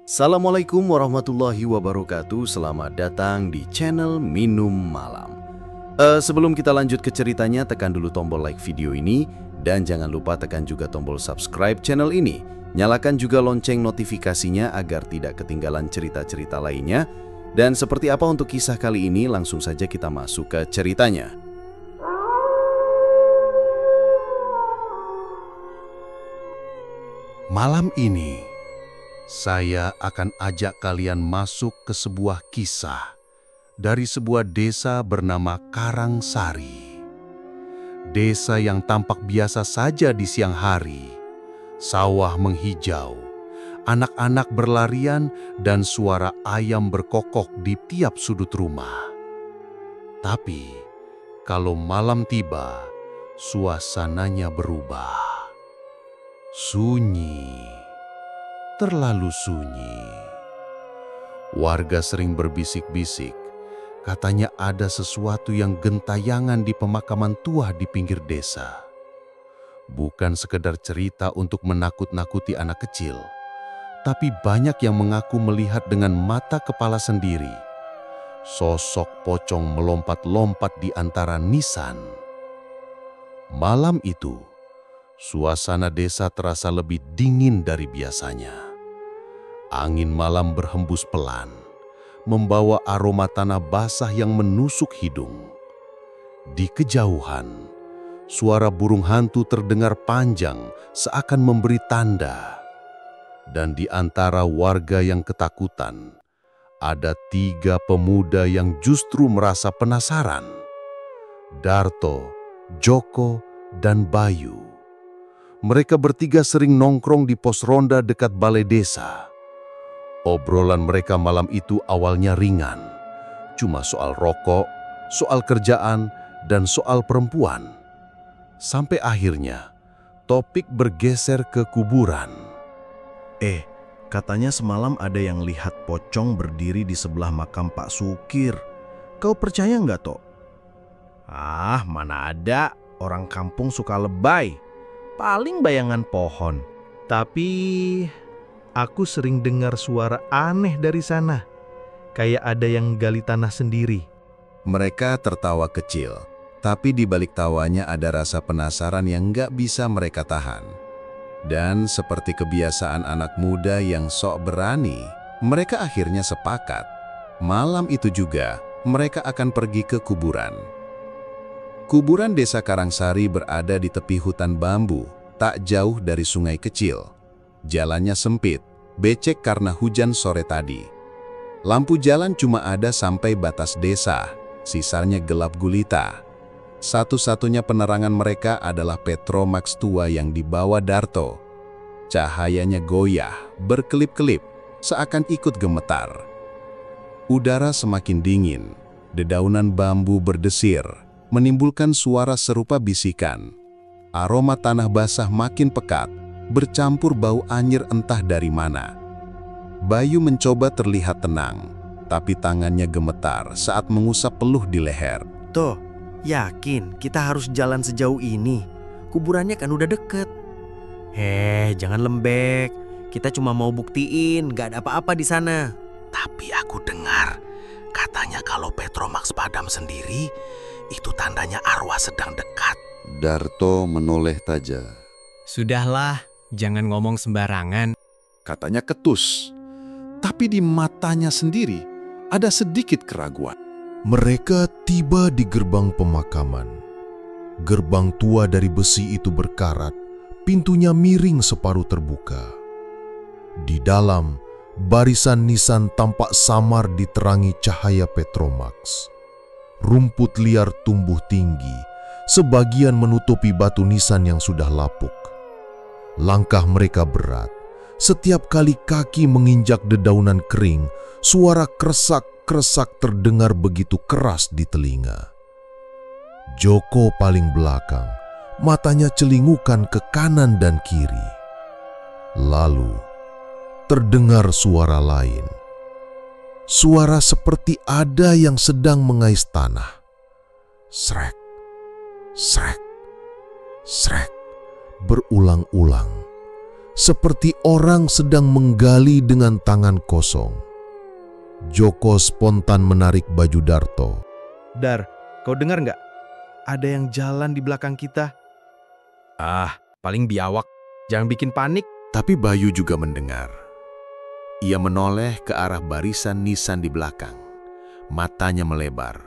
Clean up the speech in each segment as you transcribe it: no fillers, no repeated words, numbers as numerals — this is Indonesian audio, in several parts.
Assalamualaikum warahmatullahi wabarakatuh. Selamat datang di channel Minum Malam. Sebelum kita lanjut ke ceritanya, tekan dulu tombol like video ini dan jangan lupa tekan juga tombol subscribe channel ini. Nyalakan juga lonceng notifikasinya agar tidak ketinggalan cerita-cerita lainnya. Dan seperti apa untuk kisah kali ini, langsung saja kita masuk ke ceritanya. Malam ini, saya akan ajak kalian masuk ke sebuah kisah dari sebuah desa bernama Karangsari. Desa yang tampak biasa saja di siang hari, sawah menghijau, anak-anak berlarian, dan suara ayam berkokok di tiap sudut rumah. Tapi, kalau malam tiba, suasananya berubah. Sunyi, terlalu sunyi. Warga sering berbisik-bisik, katanya ada sesuatu yang gentayangan di pemakaman tua di pinggir desa. Bukan sekedar cerita untuk menakut-nakuti anak kecil, tapi banyak yang mengaku melihat dengan mata kepala sendiri. Sosok pocong melompat-lompat di antara nisan. Malam itu, suasana desa terasa lebih dingin dari biasanya. Angin malam berhembus pelan, membawa aroma tanah basah yang menusuk hidung. Di kejauhan, suara burung hantu terdengar panjang seakan memberi tanda. Dan di antara warga yang ketakutan, ada 3 pemuda yang justru merasa penasaran. Darto, Joko, dan Bayu. Mereka bertiga sering nongkrong di pos ronda dekat balai desa. Obrolan mereka malam itu awalnya ringan, cuma soal rokok, soal kerjaan, dan soal perempuan. Sampai akhirnya, topik bergeser ke kuburan. Katanya semalam ada yang lihat pocong berdiri di sebelah makam Pak Sukir. Kau percaya nggak, Tok? Mana ada, orang kampung suka lebay. Paling bayangan pohon. Tapi aku sering dengar suara aneh dari sana. Kayak ada yang gali tanah sendiri. Mereka tertawa kecil, tapi di balik tawanya ada rasa penasaran yang nggak bisa mereka tahan. Dan seperti kebiasaan anak muda yang sok berani, mereka akhirnya sepakat. Malam itu juga, mereka akan pergi ke kuburan. Kuburan desa Karangsari berada di tepi hutan bambu, tak jauh dari sungai kecil. Jalannya sempit, becek karena hujan sore tadi. Lampu jalan cuma ada sampai batas desa, sisanya gelap gulita. Satu-satunya penerangan mereka adalah Petromax tua yang dibawa Darto. Cahayanya goyah, berkelip-kelip, seakan ikut gemetar. Udara semakin dingin, dedaunan bambu berdesir, menimbulkan suara serupa bisikan. Aroma tanah basah makin pekat, bercampur bau anyir entah dari mana. Bayu mencoba terlihat tenang, tapi tangannya gemetar saat mengusap peluh di leher. Toh, yakin kita harus jalan sejauh ini? Kuburannya kan udah deket. Jangan lembek. Kita cuma mau buktiin gak ada apa-apa di sana. Tapi aku dengar, katanya kalau Petromax padam sendiri, itu tandanya arwah sedang dekat. Darto menoleh tajam. Sudahlah, jangan ngomong sembarangan. Katanya ketus, tapi di matanya sendiri ada sedikit keraguan. Mereka tiba di gerbang pemakaman. Gerbang tua dari besi itu berkarat, pintunya miring separuh terbuka. Di dalam, barisan nisan tampak samar diterangi cahaya Petromax. Rumput liar tumbuh tinggi, sebagian menutupi batu nisan yang sudah lapuk. Langkah mereka berat. Setiap kali kaki menginjak dedaunan kering, suara kresak-kresak terdengar begitu keras di telinga. Joko paling belakang, matanya celingukan ke kanan dan kiri. Lalu, terdengar suara lain. Suara seperti ada yang sedang mengais tanah. Srek, srek, srek, berulang-ulang. seperti orang sedang menggali dengan tangan kosong. Joko spontan menarik baju Darto. Dar, kau dengar nggak? Ada yang jalan di belakang kita. Ah, paling biawak. Jangan bikin panik. Tapi Bayu juga mendengar. Ia menoleh ke arah barisan nisan di belakang. Matanya melebar.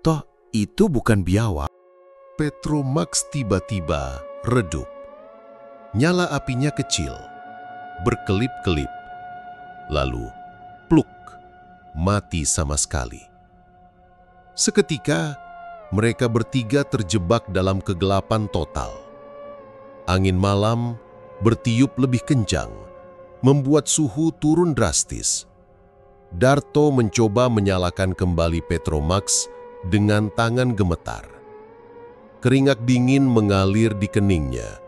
Toh, itu bukan biawak. Petromax tiba-tiba redup. Nyala apinya kecil, berkelip-kelip, lalu pluk, mati sama sekali. Seketika, mereka bertiga terjebak dalam kegelapan total. Angin malam bertiup lebih kencang, membuat suhu turun drastis. Darto mencoba menyalakan kembali Petromax dengan tangan gemetar. Keringat dingin mengalir di keningnya,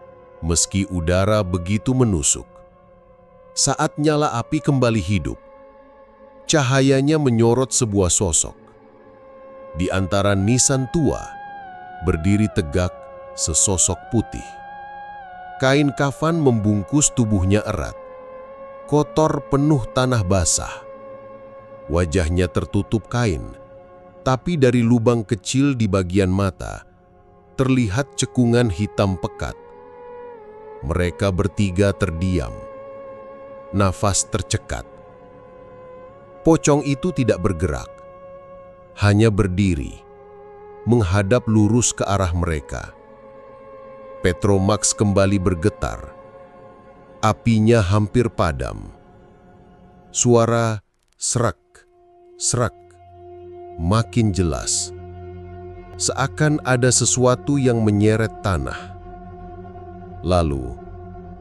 meski udara begitu menusuk. Saat nyala api kembali hidup, cahayanya menyorot sebuah sosok. Di antara nisan tua, berdiri tegak sesosok putih. Kain kafan membungkus tubuhnya erat, kotor penuh tanah basah. Wajahnya tertutup kain, tapi dari lubang kecil di bagian mata, terlihat cekungan hitam pekat. Mereka bertiga terdiam, nafas tercekat. Pocong itu tidak bergerak, hanya berdiri, menghadap lurus ke arah mereka. Petromax kembali bergetar. Apinya hampir padam. Suara serak, serak, makin jelas. Seakan ada sesuatu yang menyeret tanah. Lalu,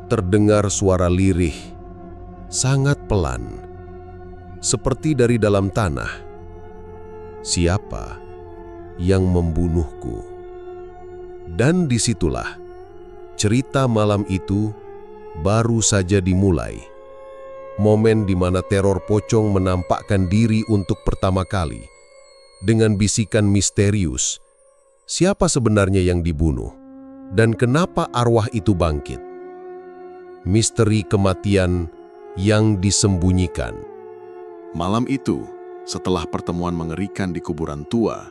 terdengar suara lirih, sangat pelan, seperti dari dalam tanah. Siapa yang membunuhku? Dan disitulah, cerita malam itu baru saja dimulai. Momen di mana teror pocong menampakkan diri untuk pertama kali. Dengan bisikan misterius, siapa sebenarnya yang dibunuh? Dan kenapa arwah itu bangkit? Misteri kematian yang disembunyikan. Malam itu, setelah pertemuan mengerikan di kuburan tua,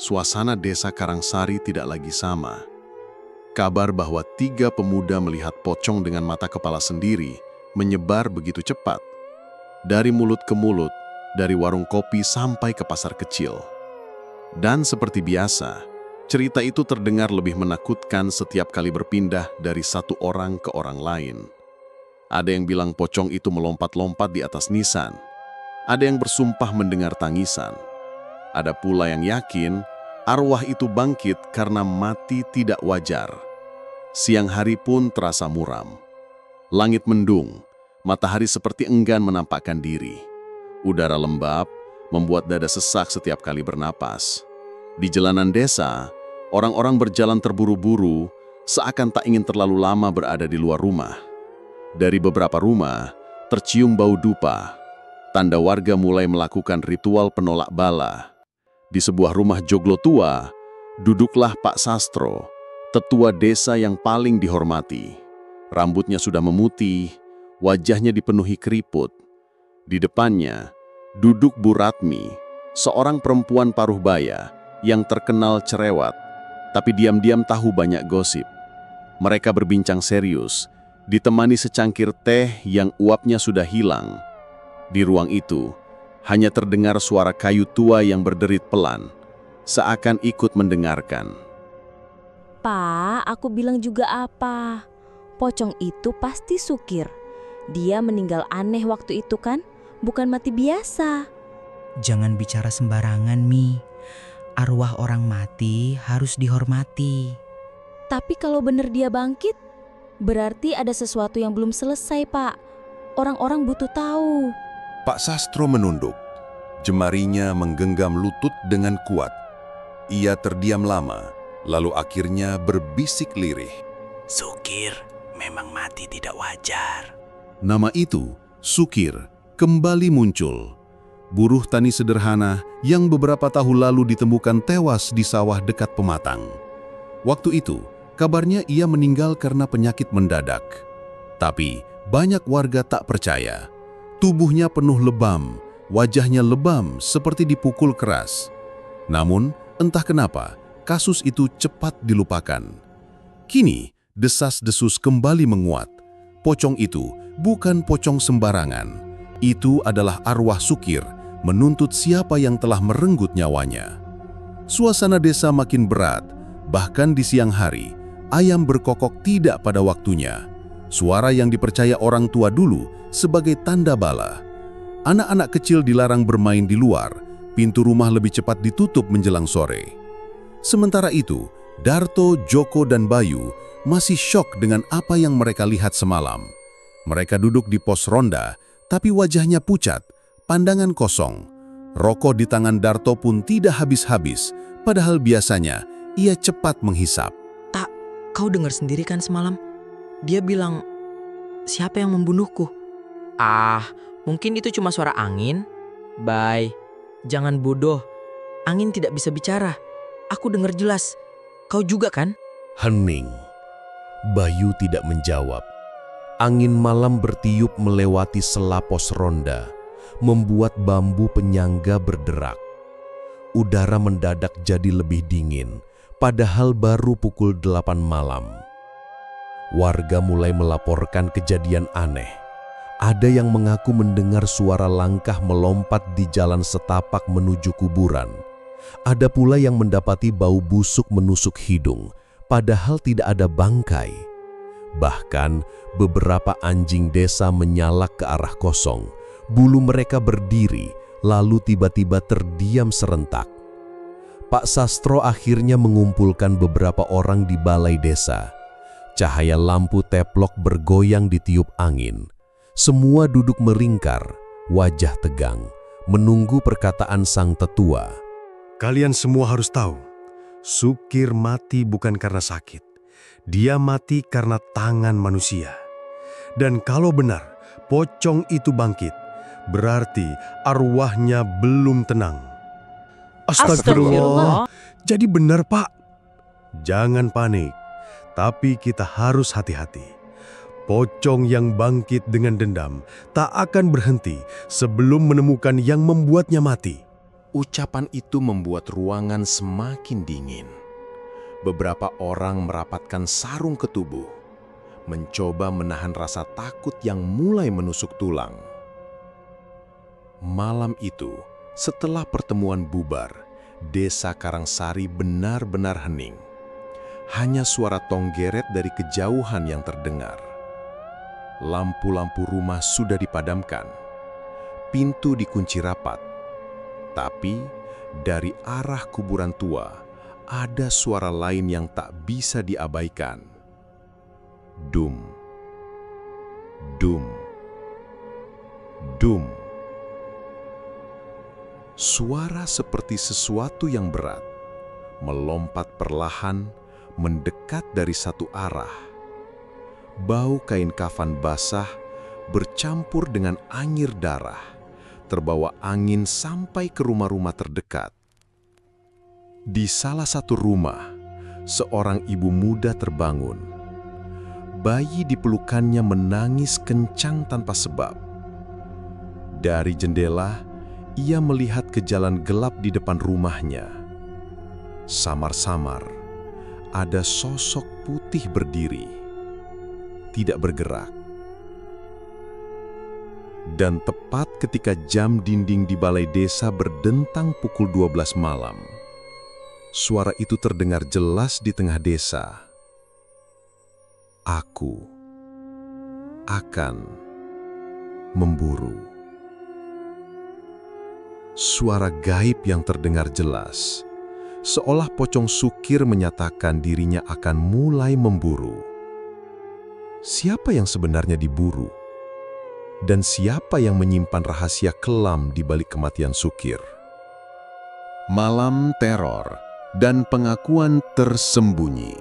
suasana desa Karangsari tidak lagi sama. Kabar bahwa 3 pemuda melihat pocong dengan mata kepala sendiri menyebar begitu cepat. Dari mulut ke mulut, dari warung kopi sampai ke pasar kecil. Dan seperti biasa, cerita itu terdengar lebih menakutkan setiap kali berpindah dari satu orang ke orang lain. Ada yang bilang pocong itu melompat-lompat di atas nisan. Ada yang bersumpah mendengar tangisan. Ada pula yang yakin arwah itu bangkit karena mati tidak wajar. Siang hari pun terasa muram. Langit mendung, matahari seperti enggan menampakkan diri. Udara lembab, membuat dada sesak setiap kali bernapas. Di jalanan desa, orang-orang berjalan terburu-buru, seakan tak ingin terlalu lama berada di luar rumah. Dari beberapa rumah, tercium bau dupa. Tanda warga mulai melakukan ritual penolak bala. Di sebuah rumah joglo tua, duduklah Pak Sastro, tetua desa yang paling dihormati. Rambutnya sudah memutih, wajahnya dipenuhi keriput. Di depannya, duduk Bu Ratmi, seorang perempuan paruh baya yang terkenal cerewet, tapi diam-diam tahu banyak gosip. Mereka berbincang serius, ditemani secangkir teh yang uapnya sudah hilang. Di ruang itu, hanya terdengar suara kayu tua yang berderit pelan, seakan ikut mendengarkan. Pak, aku bilang juga apa? Pocong itu pasti Sukir. Dia meninggal aneh waktu itu kan? Bukan mati biasa. Jangan bicara sembarangan, Mi. Arwah orang mati harus dihormati. Tapi kalau benar dia bangkit, berarti ada sesuatu yang belum selesai, Pak. Orang-orang butuh tahu. Pak Sastro menunduk. Jemarinya menggenggam lutut dengan kuat. Ia terdiam lama, lalu akhirnya berbisik lirih. Sukir memang mati tidak wajar. Nama itu, Sukir, kembali muncul. Buruh tani sederhana yang beberapa tahun lalu ditemukan tewas di sawah dekat Pematang. Waktu itu, kabarnya ia meninggal karena penyakit mendadak. Tapi banyak warga tak percaya. Tubuhnya penuh lebam, wajahnya lebam seperti dipukul keras. Namun, entah kenapa, kasus itu cepat dilupakan. Kini, desas-desus kembali menguat. Pocong itu bukan pocong sembarangan. Itu adalah arwah Sukir menuntut siapa yang telah merenggut nyawanya. Suasana desa makin berat, bahkan di siang hari, ayam berkokok tidak pada waktunya. Suara yang dipercaya orang tua dulu sebagai tanda bala. Anak-anak kecil dilarang bermain di luar, pintu rumah lebih cepat ditutup menjelang sore. Sementara itu, Darto, Joko, dan Bayu masih syok dengan apa yang mereka lihat semalam. Mereka duduk di pos ronda, tapi wajahnya pucat, pandangan kosong. Rokok di tangan Darto pun tidak habis-habis, padahal biasanya ia cepat menghisap. Tak, kau dengar sendiri kan semalam? Dia bilang, siapa yang membunuhku? Ah, mungkin itu cuma suara angin. Bay, jangan bodoh. Angin tidak bisa bicara. Aku dengar jelas. Kau juga kan? Hening. Bayu tidak menjawab. Angin malam bertiup melewati sela pos ronda, membuat bambu penyangga berderak. Udara mendadak jadi lebih dingin, padahal baru pukul 8 malam. Warga mulai melaporkan kejadian aneh. Ada yang mengaku mendengar suara langkah melompat di jalan setapak menuju kuburan. Ada pula yang mendapati bau busuk menusuk hidung, padahal tidak ada bangkai. Bahkan beberapa anjing desa menyalak ke arah kosong. Bulu mereka berdiri, lalu tiba-tiba terdiam serentak. Pak Sastro akhirnya mengumpulkan beberapa orang di balai desa. Cahaya lampu teplok bergoyang ditiup angin. Semua duduk melingkar, wajah tegang, menunggu perkataan sang tetua. Kalian semua harus tahu, Sukir mati bukan karena sakit. Dia mati karena tangan manusia. Dan kalau benar, pocong itu bangkit, berarti arwahnya belum tenang. Astagfirullah. Jadi benar, Pak. Jangan panik, tapi kita harus hati-hati. Pocong yang bangkit dengan dendam tak akan berhenti sebelum menemukan yang membuatnya mati. Ucapan itu membuat ruangan semakin dingin. Beberapa orang merapatkan sarung ke tubuh, mencoba menahan rasa takut yang mulai menusuk tulang. Malam itu, setelah pertemuan bubar, desa Karangsari benar-benar hening. Hanya suara tonggeret dari kejauhan yang terdengar. Lampu-lampu rumah sudah dipadamkan. Pintu dikunci rapat. Tapi dari arah kuburan tua, ada suara lain yang tak bisa diabaikan. Dum, dum, dum. Suara seperti sesuatu yang berat, melompat perlahan, mendekat dari satu arah. Bau kain kafan basah bercampur dengan anyir darah, terbawa angin sampai ke rumah-rumah terdekat. Di salah satu rumah, seorang ibu muda terbangun. Bayi di pelukannya menangis kencang tanpa sebab. Dari jendela, ia melihat ke jalan gelap di depan rumahnya. Samar-samar, ada sosok putih berdiri, tidak bergerak. Dan tepat ketika jam dinding di balai desa berdentang pukul 12 malam, suara itu terdengar jelas di tengah desa. Aku akan memburu. Suara gaib yang terdengar jelas, seolah pocong Sukir menyatakan dirinya akan mulai memburu. Siapa yang sebenarnya diburu? Dan siapa yang menyimpan rahasia kelam di balik kematian Sukir? Malam teror dan pengakuan tersembunyi.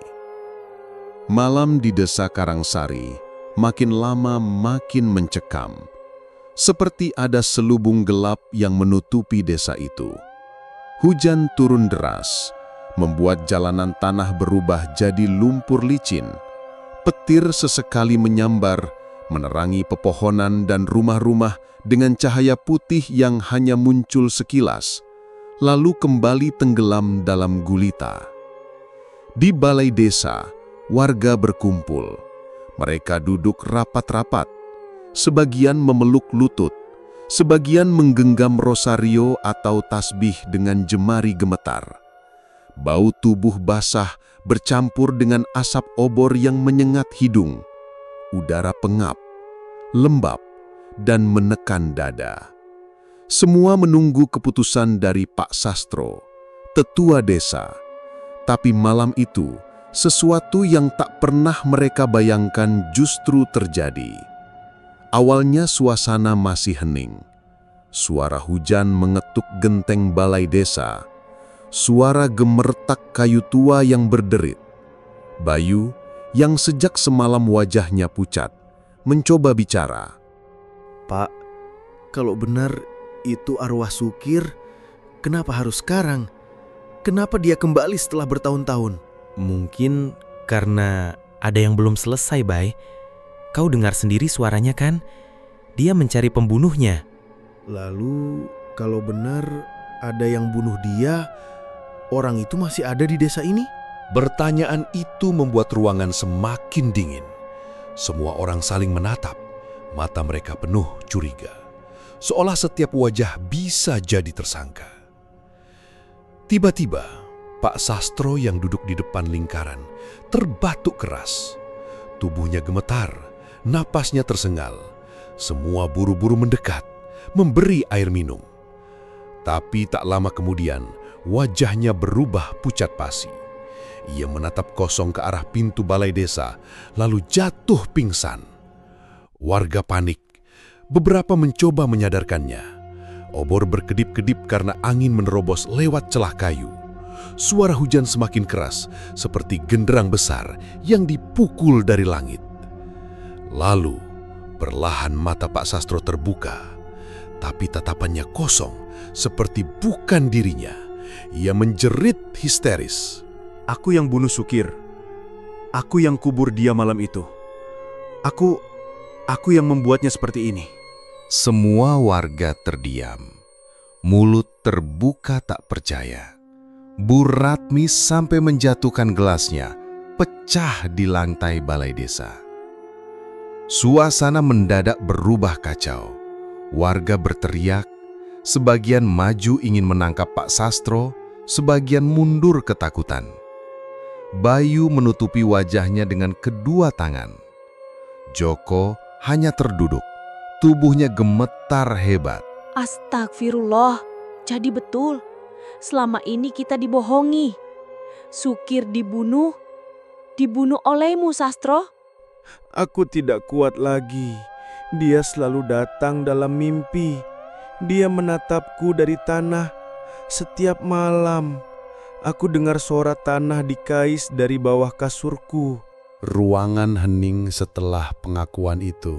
Malam di desa Karangsari makin lama makin mencekam. Seperti ada selubung gelap yang menutupi desa itu. Hujan turun deras, membuat jalanan tanah berubah jadi lumpur licin. Petir sesekali menyambar, menerangi pepohonan dan rumah-rumah dengan cahaya putih yang hanya muncul sekilas, lalu kembali tenggelam dalam gulita. Di balai desa, warga berkumpul. Mereka duduk rapat-rapat, sebagian memeluk lutut, sebagian menggenggam rosario atau tasbih dengan jemari gemetar. Bau tubuh basah bercampur dengan asap obor yang menyengat hidung. Udara pengap, lembab, dan menekan dada. Semua menunggu keputusan dari Pak Sastro, tetua desa. Tapi malam itu, sesuatu yang tak pernah mereka bayangkan justru terjadi. Awalnya suasana masih hening. Suara hujan mengetuk genteng balai desa. Suara gemertak kayu tua yang berderit. Bayu, yang sejak semalam wajahnya pucat, mencoba bicara. Pak, kalau benar itu arwah Sukir, kenapa harus sekarang? Kenapa dia kembali setelah bertahun-tahun? Mungkin karena ada yang belum selesai, Bay. Kau dengar sendiri suaranya kan? Dia mencari pembunuhnya. Lalu, kalau benar ada yang bunuh dia, orang itu masih ada di desa ini? Pertanyaan itu membuat ruangan semakin dingin. Semua orang saling menatap, mata mereka penuh curiga. Seolah setiap wajah bisa jadi tersangka. Tiba-tiba, Pak Sastro yang duduk di depan lingkaran terbatuk keras. Tubuhnya gemetar, napasnya tersengal. Semua buru-buru mendekat, memberi air minum. Tapi tak lama kemudian, wajahnya berubah pucat pasi. Ia menatap kosong ke arah pintu balai desa, lalu jatuh pingsan. Warga panik. Beberapa mencoba menyadarkannya. Obor berkedip-kedip karena angin menerobos lewat celah kayu. Suara hujan semakin keras, seperti genderang besar yang dipukul dari langit. Lalu, perlahan mata Pak Sastro terbuka, tapi tatapannya kosong, seperti bukan dirinya. Ia menjerit histeris. Aku yang bunuh Sukir. Aku yang kubur dia malam itu. Aku yang membuatnya seperti ini. Semua warga terdiam. Mulut terbuka tak percaya. Bu Ratmi sampai menjatuhkan gelasnya, pecah di lantai balai desa. Suasana mendadak berubah kacau. Warga berteriak, sebagian maju ingin menangkap Pak Sastro, sebagian mundur ketakutan. Bayu menutupi wajahnya dengan kedua tangan. Joko hanya terduduk, tubuhnya gemetar hebat. Astagfirullah, jadi betul. Selama ini kita dibohongi. Sukir dibunuh olehmu, Sastro. Aku tidak kuat lagi. Dia selalu datang dalam mimpi. Dia menatapku dari tanah. Setiap malam, aku dengar suara tanah dikais dari bawah kasurku. Ruangan hening setelah pengakuan itu.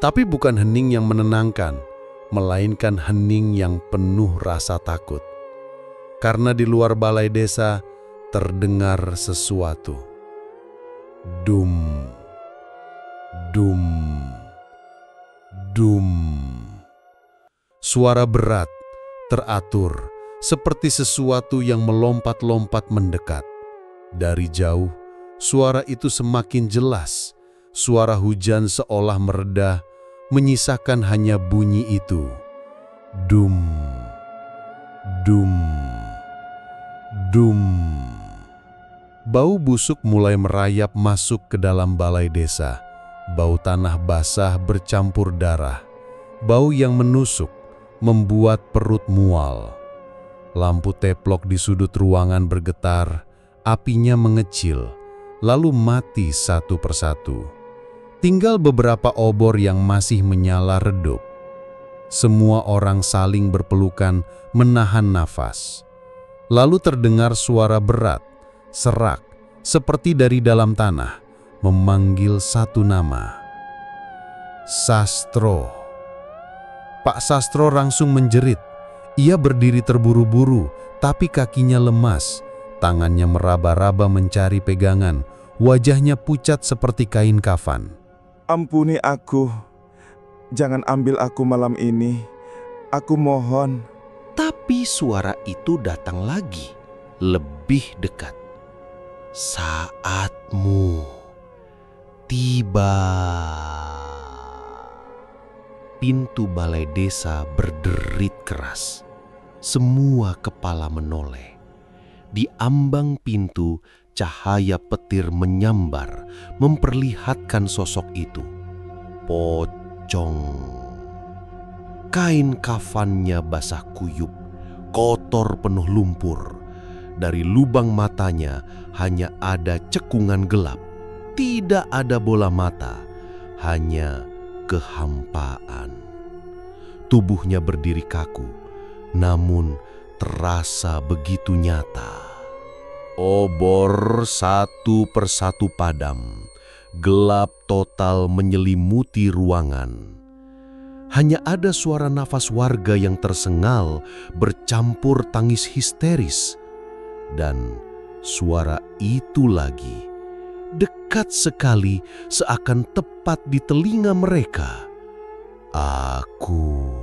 Tapi bukan hening yang menenangkan, melainkan hening yang penuh rasa takut. Karena di luar balai desa terdengar sesuatu. Dum, dum, dum. Suara berat, teratur, seperti sesuatu yang melompat-lompat mendekat. Dari jauh, suara itu semakin jelas. Suara hujan seolah mereda, menyisakan hanya bunyi itu. Dum, dum, dum. Bau busuk mulai merayap masuk ke dalam balai desa. Bau tanah basah bercampur darah. Bau yang menusuk, membuat perut mual. Lampu teplok di sudut ruangan bergetar, apinya mengecil, lalu mati satu persatu. Tinggal beberapa obor yang masih menyala redup. Semua orang saling berpelukan, menahan nafas. Lalu terdengar suara berat, serak, seperti dari dalam tanah, memanggil satu nama. Sastro. Pak Sastro langsung menjerit. Ia berdiri terburu-buru, tapi kakinya lemas. Tangannya meraba-raba mencari pegangan, wajahnya pucat seperti kain kafan. Ampuni aku. Jangan ambil aku malam ini. Aku mohon. Tapi suara itu datang lagi, lebih dekat. Saatmu tiba. Pintu balai desa berderit keras. Semua kepala menoleh. Di ambang pintu, cahaya petir menyambar, memperlihatkan sosok itu. Pocong. Kain kafannya basah kuyup, kotor penuh lumpur. Dari lubang matanya hanya ada cekungan gelap. Tidak ada bola mata, hanya kehampaan. Tubuhnya berdiri kaku, namun terasa begitu nyata. Obor satu persatu padam, gelap total menyelimuti ruangan. Hanya ada suara nafas warga yang tersengal bercampur tangis histeris. Dan suara itu lagi, dekat sekali seakan tepat di telinga mereka. Aku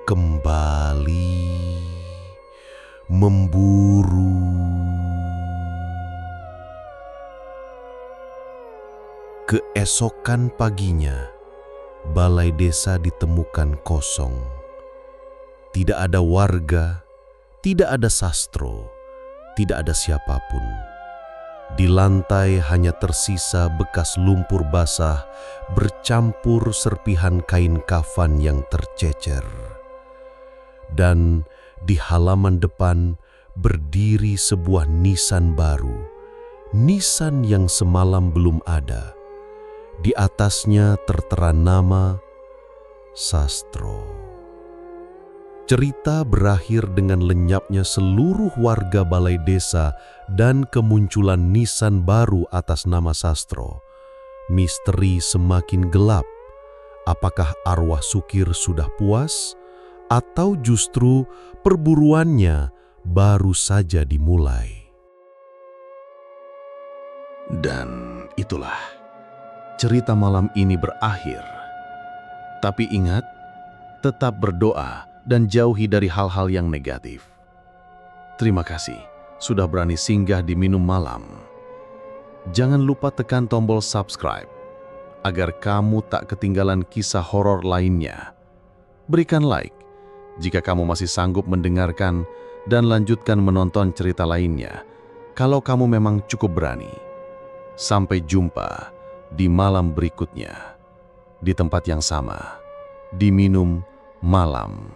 kembali memburu. Keesokan paginya, balai desa ditemukan kosong. Tidak ada warga, tidak ada sastro, tidak ada siapapun. Di lantai hanya tersisa bekas lumpur basah bercampur serpihan kain kafan yang tercecer. Dan di halaman depan berdiri sebuah nisan baru, nisan yang semalam belum ada. Di atasnya tertera nama Sastro. Cerita berakhir dengan lenyapnya seluruh warga balai desa dan kemunculan nisan baru atas nama Sastro. Misteri semakin gelap. Apakah arwah Sukir sudah puas? Atau justru perburuannya baru saja dimulai? Dan itulah cerita malam ini berakhir. Tapi ingat, tetap berdoa dan jauhi dari hal-hal yang negatif. Terima kasih sudah berani singgah di Minum Malam. Jangan lupa tekan tombol subscribe agar kamu tak ketinggalan kisah horor lainnya. Berikan like jika kamu masih sanggup mendengarkan dan lanjutkan menonton cerita lainnya kalau kamu memang cukup berani. Sampai jumpa di malam berikutnya, di tempat yang sama, di Minum Malam.